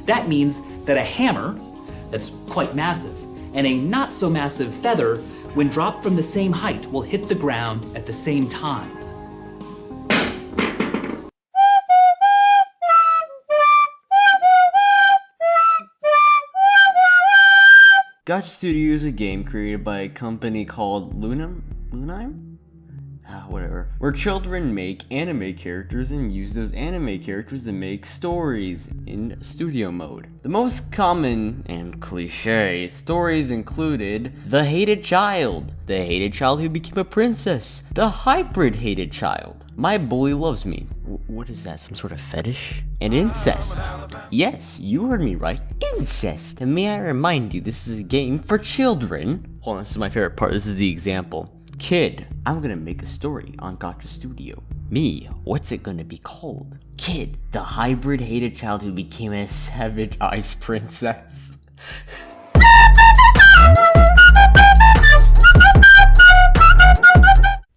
That means that a hammer, that's quite massive, and a not so massive feather, when dropped from the same height, will hit the ground at the same time. Gacha Studio is a game created by a company called Lunime? Whatever. Where children make anime characters and use those anime characters to make stories in studio mode. The most common and cliche stories included the hated child who became a princess, the hybrid hated child, my bully loves me. What is that, some sort of fetish? And incest. Yes, you heard me right. Incest. And may I remind you, this is a game for children. Hold on, this is my favorite part. This is the example. Kid, I'm gonna make a story on Gacha Studio. Me, what's it gonna be called? Kid, the hybrid hated child who became a savage ice princess.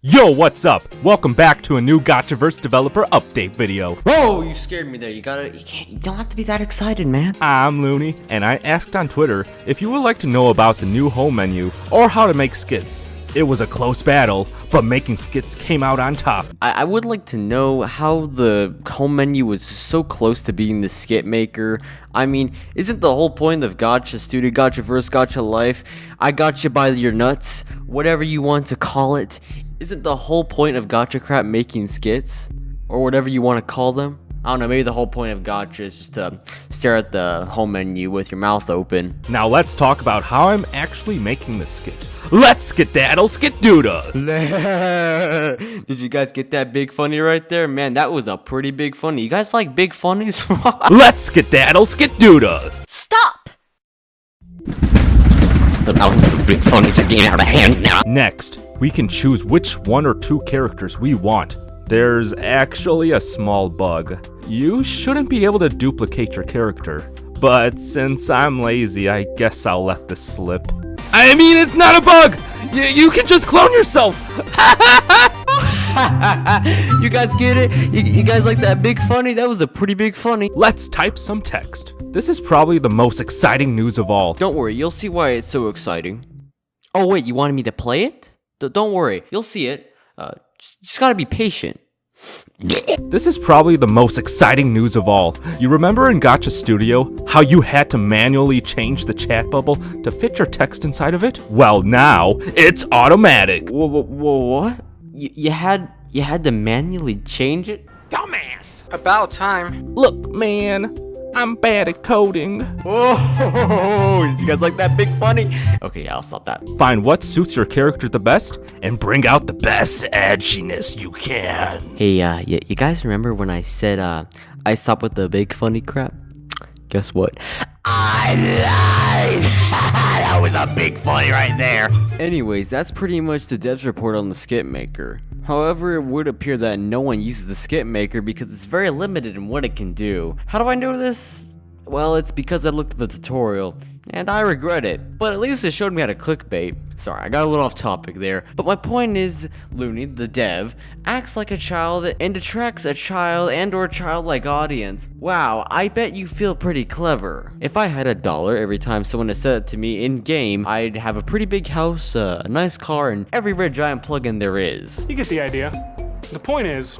Yo, what's up? Welcome back to a new Gachaverse developer update video. Whoa, you scared me there. You don't have to be that excited, man. I'm Looney, and I asked on Twitter if you would like to know about the new home menu or how to make skits. It was a close battle, but making skits came out on top. I would like to know how the home menu was so close to being the skit maker. I mean, isn't the whole point of Gacha Studio, Gachaverse, Gacha Life, I got you by your nuts, whatever you want to call it? Isn't the whole point of Gacha Crap making skits? Or whatever you want to call them? I don't know, maybe the whole point of Gacha is just to stare at the home menu with your mouth open. Now let's talk about how I'm actually making the skit. Let's skedaddle skidoodah! Did you guys get that big funny right there? Man, that was a pretty big funny. You guys like big funnies? Let's skedaddle skidoodah! Stop! The big funnies are getting out of hand now. Next, we can choose which one or two characters we want. There's actually a small bug. You shouldn't be able to duplicate your character, but since I'm lazy, I guess I'll let this slip. I mean, it's not a bug! You can just clone yourself! You guys get it? You guys like that big funny? That was a pretty big funny. Let's type some text. This is probably the most exciting news of all. Don't worry, you'll see why it's so exciting. Oh wait, you wanted me to play it? Don't worry, you'll see it. Just gotta be patient. This is probably the most exciting news of all. You remember in Gacha Studio how you had to manually change the chat bubble to fit your text inside of it? Well, now it's automatic. What? You had to manually change it? Dumbass! About time. Look, man, I'm bad at coding. Oh, you guys like that big funny? Okay, yeah, I'll stop that. Find what suits your character the best and bring out the best edginess you can. Hey, you guys remember when I said I stopped with the big funny crap? Guess what? I lied! That was a big funny right there. Anyways, that's pretty much the dev's report on the skit maker. However, it would appear that no one uses the skit maker because it's very limited in what it can do. How do I know this? Well, it's because I looked at the tutorial, and I regret it. But at least it showed me how to clickbait. Sorry, I got a little off topic there. But my point is, Looney, the dev, acts like a child and attracts a child and or childlike audience. Wow, I bet you feel pretty clever. If I had $1 every time someone had said it to me in-game, I'd have a pretty big house, a nice car, and every red giant plugin there is. You get the idea. The point is...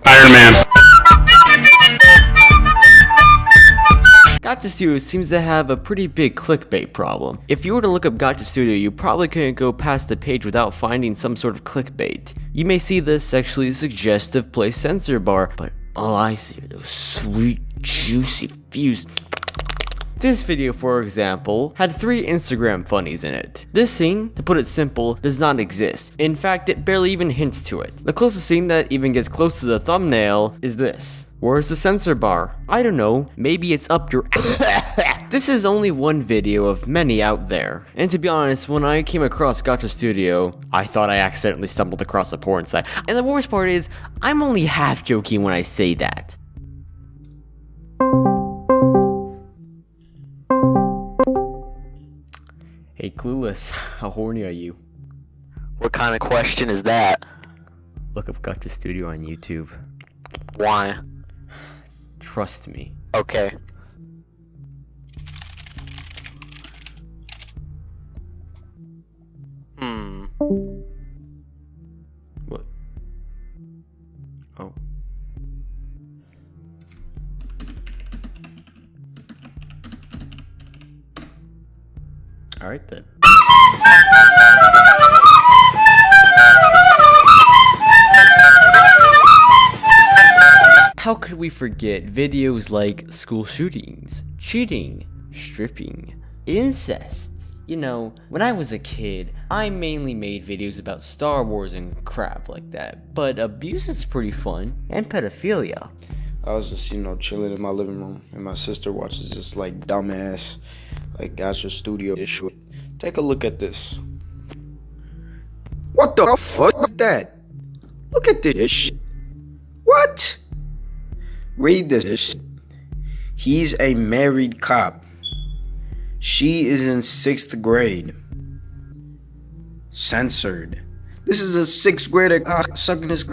Iron Man. Gacha Studio seems to have a pretty big clickbait problem. If you were to look up Gacha Studio, you probably couldn't go past the page without finding some sort of clickbait. You may see the sexually suggestive play censor bar, but all I see are those sweet, juicy views. This video, for example, had 3 Instagram funnies in it. This scene, to put it simple, does not exist. In fact, it barely even hints to it. The closest scene that even gets close to the thumbnail is this. Where's the censor bar? I don't know, maybe it's up your This is only one video of many out there. And to be honest, when I came across Gacha Studio, I thought I accidentally stumbled across a porn site. And the worst part is, I'm only half joking when I say that. Hey Clueless, how horny are you? What kind of question is that? Look up Gacha Studio on YouTube. Why? Trust me. Okay. What? Oh. Alright then. How could we forget videos like school shootings, cheating, stripping, incest? You know, when I was a kid, I mainly made videos about Star Wars and crap like that, but abuse is pretty fun, and pedophilia. I was just, chilling in my living room, and my sister watches this, dumbass, Gacha studio issue. Take a look at this. What the fuck is that? Look at this shit. What? Read this. He's a married cop. She is in 6th grade. Censored. This is a 6th grader sucking this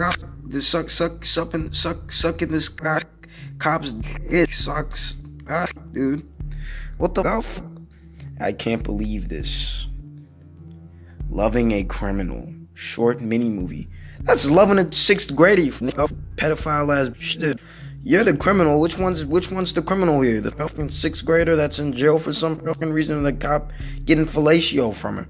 sucking this cop's dick. Sucks. Dude. What the f? I can't believe this. Loving a Criminal. Short mini movie. That's loving a 6th grader, you pedophile ass shit. You're the criminal. Which one's the criminal here? The fucking 6th grader that's in jail for some fucking reason, the cop getting fellatio from her.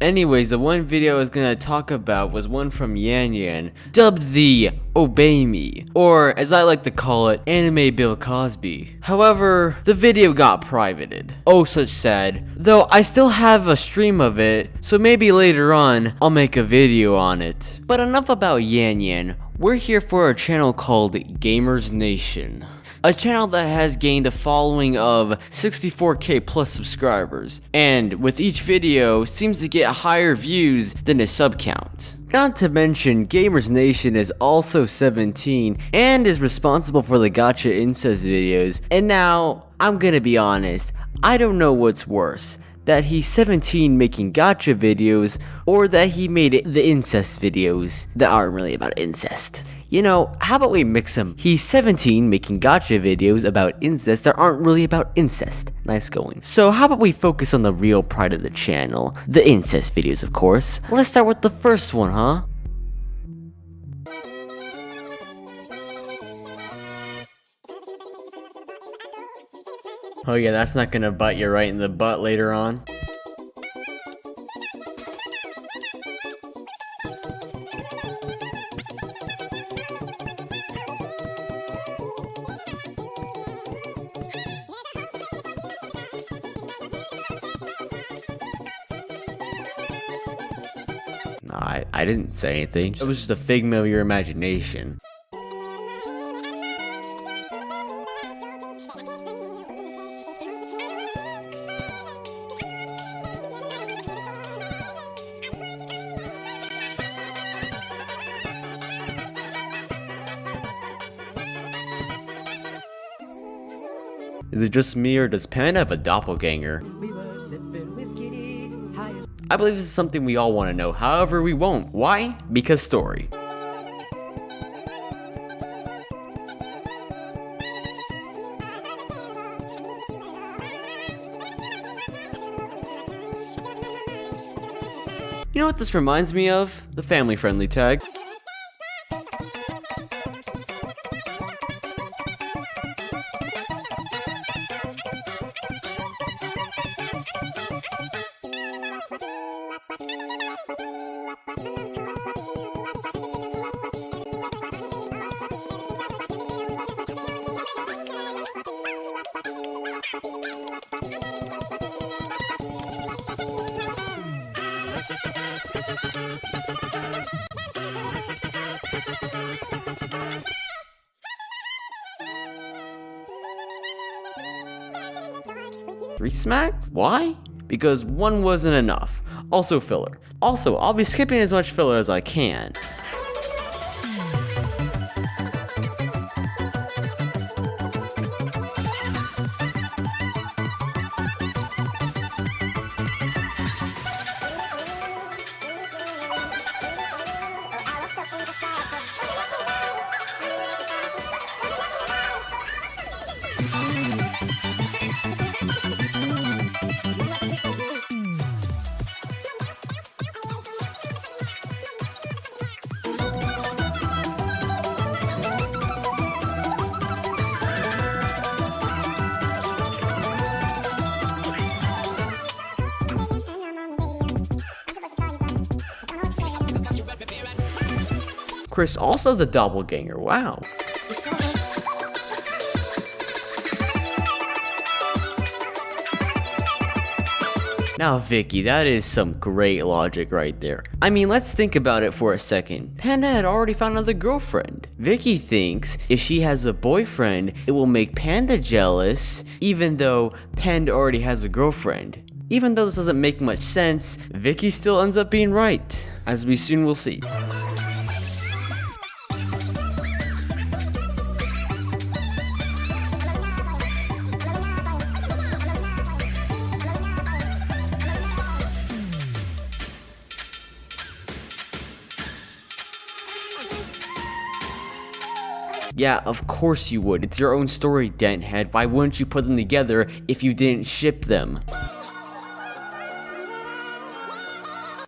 Anyways, the one video I was gonna talk about was one from Yan Yan, dubbed the Obey Me, or as I like to call it, Anime Bill Cosby. However, the video got privated. Oh, such sad. Though I still have a stream of it, so maybe later on, I'll make a video on it. But enough about Yan Yan. We're here for a channel called Gamers Nation. A channel that has gained a following of 64k plus subscribers, and with each video seems to get higher views than his sub count. Not to mention, Gamers Nation is also 17 and is responsible for the Gacha incest videos, and now, I'm gonna be honest, I don't know what's worse. That he's 17 making Gacha videos, or that he made the incest videos that aren't really about incest. You know, how about we mix them? He's 17 making Gacha videos about incest that aren't really about incest. Nice going. So how about we focus on the real pride of the channel? The incest videos, of course. Let's start with the first one, huh? Oh yeah, that's not gonna bite you right in the butt later on. No, I didn't say anything. It was just a figment of your imagination. Is it just me, or does Panda have a doppelganger? I believe this is something we all want to know, however we won't. Why? Because story. You know what this reminds me of? The family-friendly tag. Three smacks? Why? Because one wasn't enough. Also filler. Also, I'll be skipping as much filler as I can. Chris also has a doppelganger. Wow. Now, Vicky, that is some great logic right there. I mean, let's think about it for a second. Panda had already found another girlfriend. Vicky thinks if she has a boyfriend, it will make Panda jealous, even though Panda already has a girlfriend. Even though this doesn't make much sense, Vicky still ends up being right, as we soon will see. Yeah, of course you would. It's your own story, Denthead. Why wouldn't you put them together if you didn't ship them?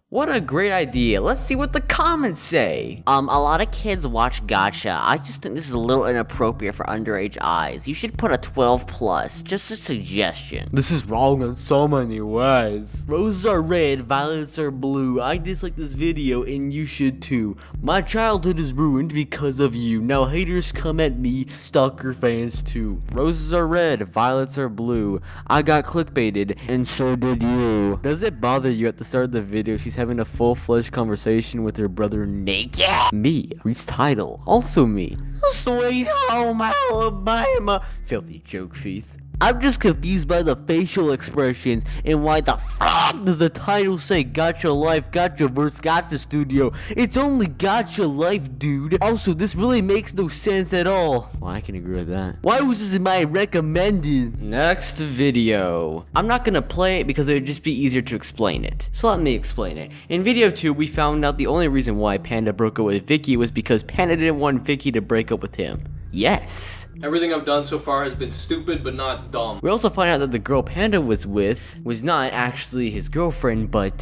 What a great idea. Let's see what the comments say. A lot of kids watch Gacha. I just think this is a little inappropriate for underage eyes. You should put a 12 plus. Just a suggestion. This is wrong in so many ways. Roses are red, violets are blue. I dislike this video and you should too. My childhood is ruined because of you. Now haters come at me, stalker fans too. Roses are red, violets are blue. I got clickbaited and so did you. Does it bother you at the start of the video she's having a full-fledged conversation with her brother naked? Me. Reads title. Also me. Sweet home Alabama. Filthy joke feet. I'm just confused by the facial expressions and why the fuck does the title say Gacha Life, Gacha vs Gacha Studio? It's only Gacha Life, dude. Also, this really makes no sense at all. Well, I can agree with that. Why was this in my recommended? Next video. I'm not gonna play it because it would just be easier to explain it. So let me explain it. In video 2, we found out the only reason why Panda broke up with Vicky was because Panda didn't want Vicky to break up with him. Yes. Everything I've done so far has been stupid but not dumb. We also find out that the girl Panda was with was not actually his girlfriend, but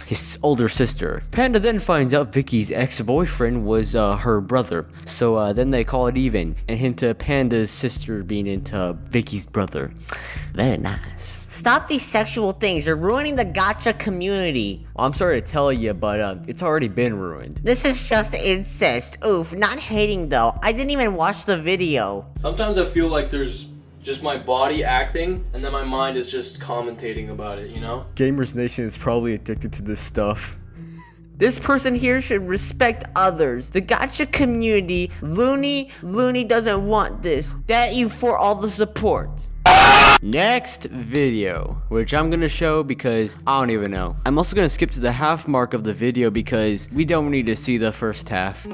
his older sister. Panda then finds out Vicky's ex-boyfriend was her brother. So then they call it even and hint to Panda's sister being into Vicky's brother. Very nice. Stop these sexual things. You're ruining the Gacha community. Well, I'm sorry to tell you, but it's already been ruined. This is just incest. Oof, not hating though. I didn't even watch the video. Sometimes I feel like there's just my body acting and then my mind is just commentating about it, you know? Gamers Nation is probably addicted to this stuff. This person here should respect others. The Gacha community, Looney doesn't want this. That you for all the support. Next video, which I'm gonna show because I don't even know. I'm also gonna skip to the half mark of the video because we don't need to see the first half.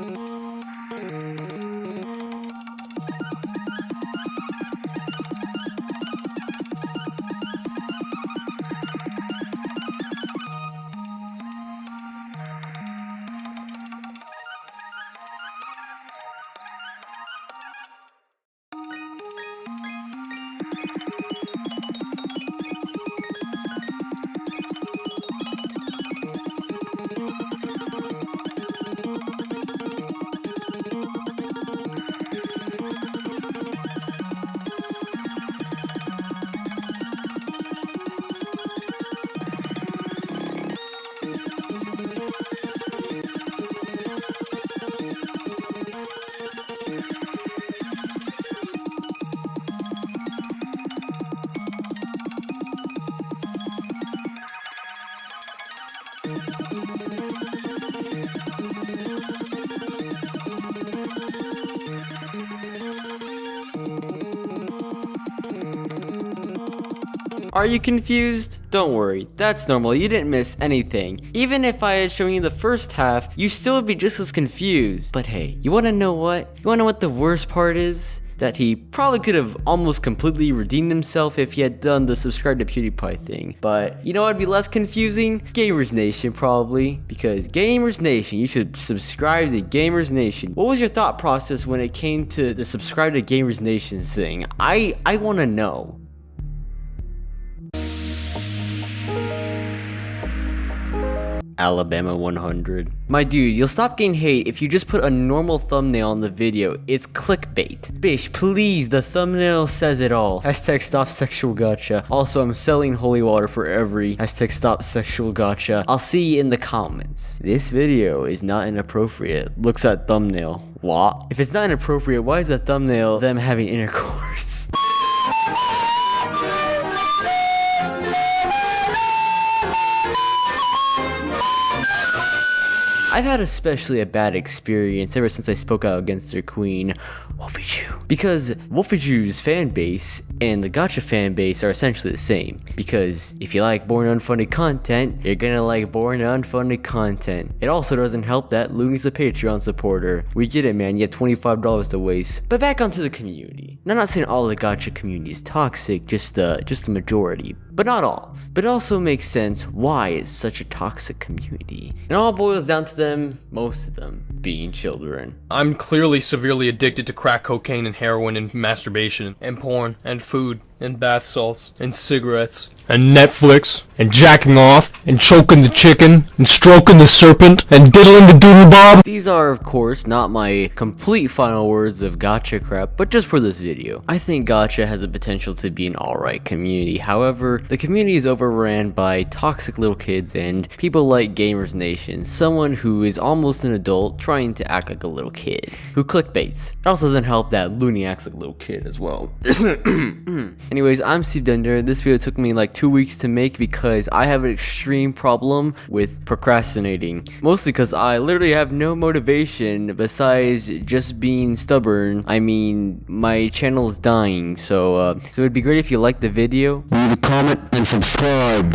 Are you confused? Don't worry, that's normal, you didn't miss anything. Even if I had shown you the first half, you still would be just as confused. But hey, you wanna know what? You wanna know what the worst part is? That he probably could have almost completely redeemed himself if he had done the subscribe to PewDiePie thing. But you know what would be less confusing? Gamers Nation probably. Because Gamers Nation, you should subscribe to Gamers Nation. What was your thought process when it came to the subscribe to Gamers Nation thing? I wanna know. Alabama 100. My dude, you'll stop getting hate if you just put a normal thumbnail on the video. It's clickbait. Bish, please, the thumbnail says it all. Hashtag stop sexual gacha. Also, I'm selling holy water for every hashtag stop sexual gacha. I'll see you in the comments. This video is not inappropriate. Looks at thumbnail. What? If it's not inappropriate, why is the thumbnail them having intercourse? I've had especially a bad experience ever since I spoke out against their queen, Wolfie-Jew. Because Wolfie-Jew's fan base and the Gacha fan base are essentially the same. Because if you like boring unfunny content, you're gonna like boring unfunny content. It also doesn't help that Looney's a Patreon supporter. We get it, man, you have $25 to waste. But back onto the community. Now, I'm not saying all the Gacha community is toxic, just the majority. But not all. But it also makes sense why it's such a toxic community. It all boils down to them, most of them, being children. I'm clearly severely addicted to crack cocaine and heroin and masturbation and porn and food and bath salts and cigarettes and Netflix and jacking off and choking the chicken and stroking the serpent and diddling the doodle bob. These are, of course, not my complete final words of Gacha crap, but just for this video. I think Gacha has the potential to be an alright community. However, the community is overran by toxic little kids and people like Gamers Nation, someone who is almost an adult trying to act like a little kid, who clickbaits. It also doesn't help that Looney acts like a little kid as well. Anyways, I'm SteveDender. This video took me like 2 weeks to make because I have an extreme problem with procrastinating. Mostly because I literally have no motivation besides just being stubborn. I mean, my channel is dying, so it'd be great if you liked the video. Leave a comment and subscribe.